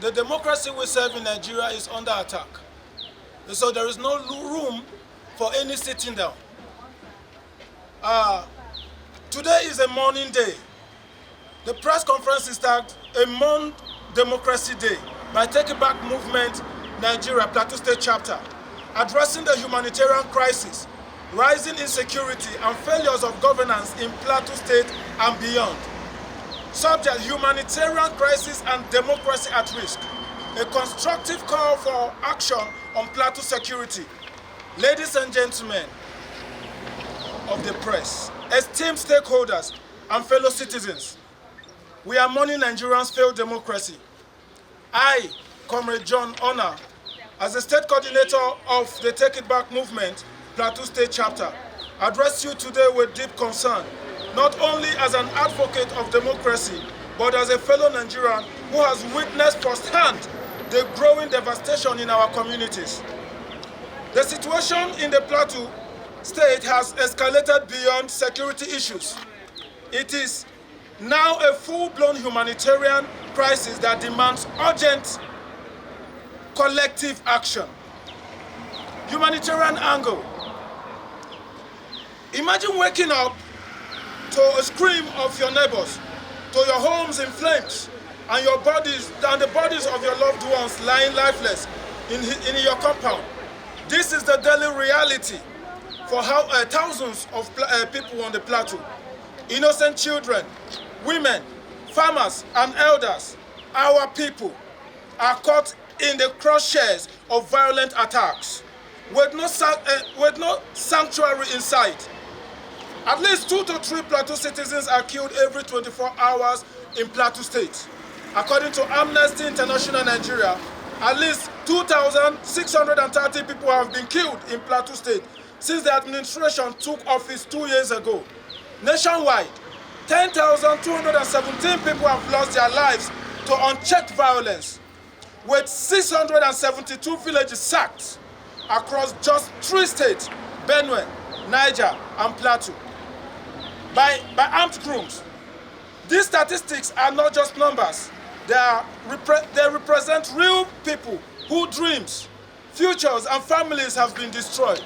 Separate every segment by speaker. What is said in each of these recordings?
Speaker 1: The democracy we serve in Nigeria is under attack. So there is no room for any sitting down. Today is a mourning day. The press conference is tagged a Mourn Democracy Day by Take It Back Movement Nigeria Plateau State Chapter, addressing the humanitarian crisis, rising insecurity and failures of governance in Plateau State and beyond. Subject: humanitarian crisis and democracy at risk. A constructive call for action on Plateau security. Ladies and gentlemen of the press, esteemed stakeholders and fellow citizens, we are mourning Nigerians' failed democracy. I, Comrade John Honor, as the state coordinator of the Take It Back Movement Plateau State Chapter, address you today with deep concern, not only as an advocate of democracy, but as a fellow Nigerian who has witnessed firsthand the growing devastation in our communities. The situation in the Plateau State has escalated beyond security issues. It is now a full-blown humanitarian crisis that demands urgent collective action. Humanitarian angle. Imagine waking up to a scream of your neighbors, to your homes in flames, and the bodies of your loved ones lying lifeless in your compound. This is the daily reality for thousands of people on the plateau. Innocent children, women, farmers, and elders, our people, are caught in the crosshairs of violent attacks with no sanctuary in sight. At least 2 to 3 Plateau citizens are killed every 24 hours in Plateau State. According to Amnesty International Nigeria, at least 2,630 people have been killed in Plateau State since the administration took office 2 years ago. Nationwide, 10,217 people have lost their lives to unchecked violence, with 672 villages sacked across just 3 states, Benue, Niger, and Plateau, by armed groups. These statistics are not just numbers. They represent real people whose dreams, futures, and families have been destroyed.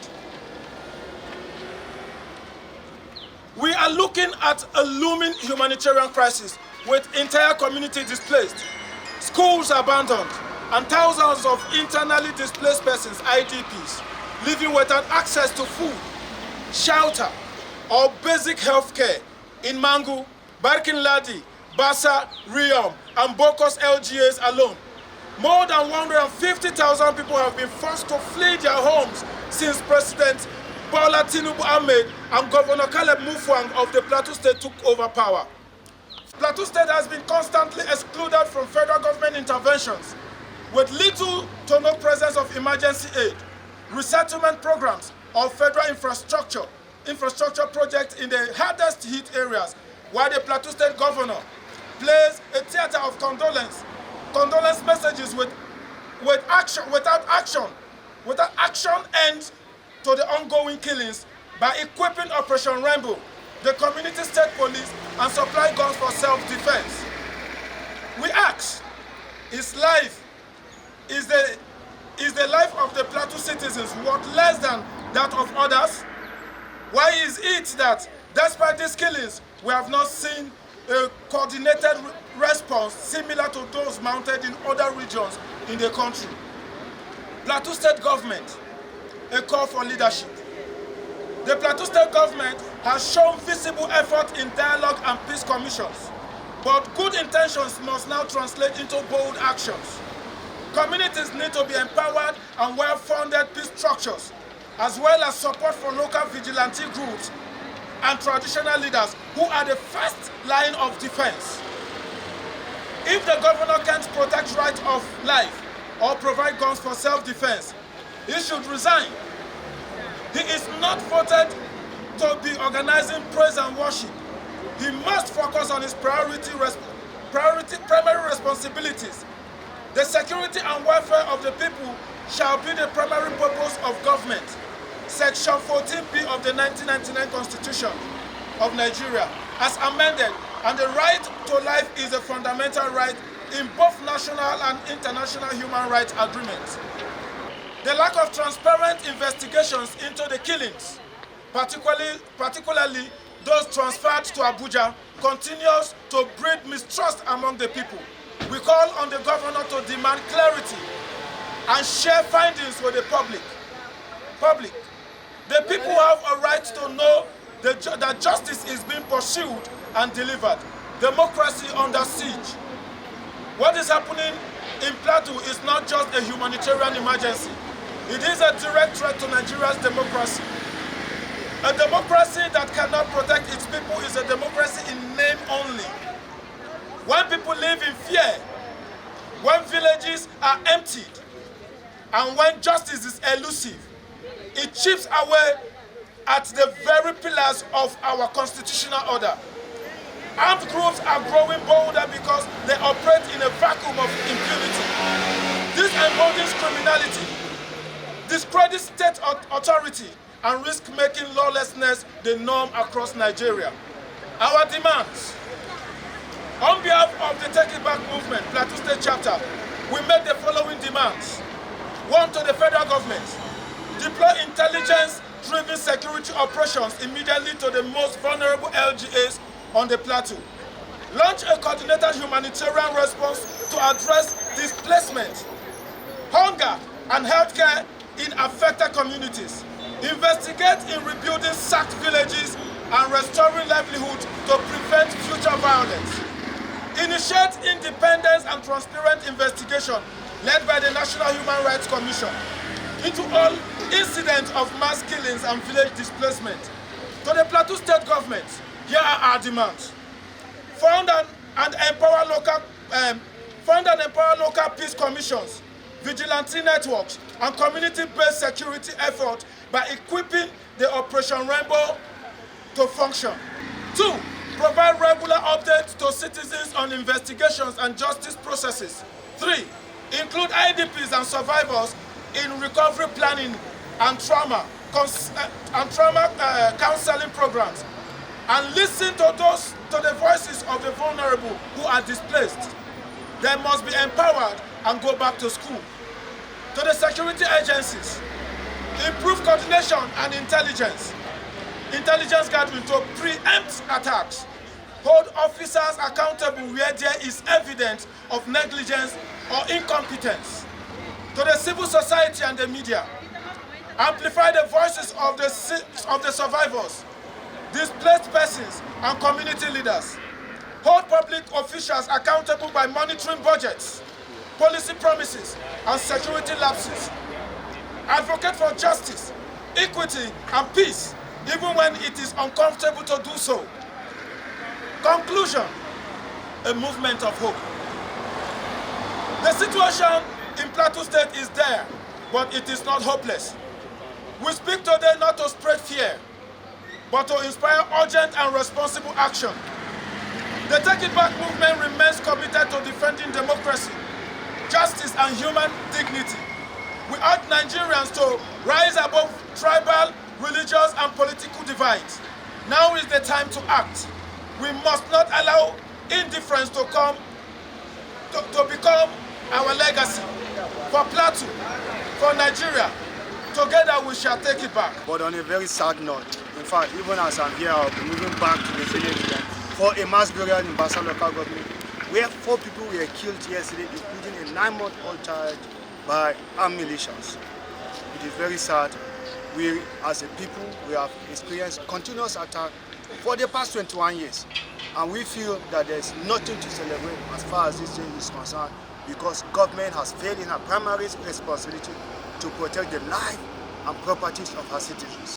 Speaker 1: We are looking at a looming humanitarian crisis with entire community displaced, schools abandoned, and thousands of internally displaced persons, IDPs, living without access to food, shelter, or basic health care in Mangu, Barkin-Ladi, Bassa, Riom, and Bokos LGAs alone. More than 150,000 people have been forced to flee their homes since President Bola Tinubu Ahmed and Governor Caleb Mufwang of the Plateau State took over power. Plateau State has been constantly excluded from federal government interventions, with little to no presence of emergency aid, resettlement programs, or federal infrastructure projects in the hardest hit areas, while the Plateau State Governor plays a theater of condolence messages without action ends to the ongoing killings by equipping Operation Rainbow, the community state police, and supply guns for self-defense. We ask, is the life of the Plateau citizens worth less than that of others? Why is it that, despite these killings, we have not seen a coordinated response similar to those mounted in other regions in the country? Plateau State Government, a call for leadership. The Plateau State Government has shown visible effort in dialogue and peace commissions, but good intentions must now translate into bold actions. Communities need to be empowered and well-funded peace structures, as well as support for local vigilante groups and traditional leaders who are the first line of defense. If the governor can't protect right of life or provide guns for self-defense, he should resign. He is not voted to be organizing praise and worship. He must focus on his primary responsibilities. The security and welfare of the people shall be the primary purpose of government. Section 14B of the 1999 Constitution of Nigeria, as amended, and the right to life is a fundamental right in both national and international human rights agreements. The lack of transparent investigations into the killings, particularly those transferred to Abuja, continues to breed mistrust among the people. We call on the governor to demand clarity and share findings with the public. The people have a right to know that justice is being pursued and delivered. Democracy under siege. What is happening in Plateau is not just a humanitarian emergency. It is a direct threat to Nigeria's democracy. A democracy that cannot protect its people is a democracy in name only. When people live in fear, when villages are emptied, and when justice is elusive, it chips away at the very pillars of our constitutional order. Armed groups are growing bolder because they operate in a vacuum of impunity. This emboldens criminality, discredits state authority, and risks making lawlessness the norm across Nigeria. Our demands. On behalf of the Take It Back movement, Plateau State chapter, we make the following demands. 1, to the federal government. Deploy intelligence-driven security operations immediately to the most vulnerable LGAs on the plateau. Launch a coordinated humanitarian response to address displacement, hunger, and healthcare in affected communities. Investigate in rebuilding sacked villages and restoring livelihood to prevent future violence. Initiate independent and transparent investigation led by the National Human Rights Commission into all incidents of mass killings and village displacement. To the Plateau State Government, here are our demands. Fund and empower local peace commissions, vigilante networks, and community-based security efforts by equipping the Operation Rainbow to function. 2, provide regular updates to citizens on investigations and justice processes. 3, include IDPs and survivors in recovery planning and trauma counseling programs. And listen to the voices of the vulnerable who are displaced. They must be empowered and go back to school. To the security agencies, improve coordination and intelligence gathering to preempt attacks. Hold officers accountable where there is evidence of negligence or incompetence. To the civil society and the media, amplify the voices of the survivors, displaced persons, and community leaders. Hold public officials accountable by monitoring budgets, policy promises, and security lapses. Advocate for justice, equity, and peace, even when it is uncomfortable to do so. Conclusion, a movement of hope. The situation in Plateau State is there, but it is not hopeless. We speak today not to spread fear, but to inspire urgent and responsible action. The Take It Back movement remains committed to defending democracy, justice, and human dignity. We urge Nigerians to rise above tribal, religious, and political divides. Now is the time to act. We must not allow indifference to become our legacy. For Plateau, for Nigeria, together we shall take it back.
Speaker 2: But on a very sad note, in fact, even as I'm here, I'll be moving back to the village for a mass burial in Basa local government, where 4 people were killed yesterday, including a 9-month-old child by armed militias. It is very sad. We, as a people, we have experienced continuous attack for the past 21 years. And we feel that there's nothing to celebrate as far as this thing is concerned, because government has failed in her primary responsibility to protect the life and properties of her citizens.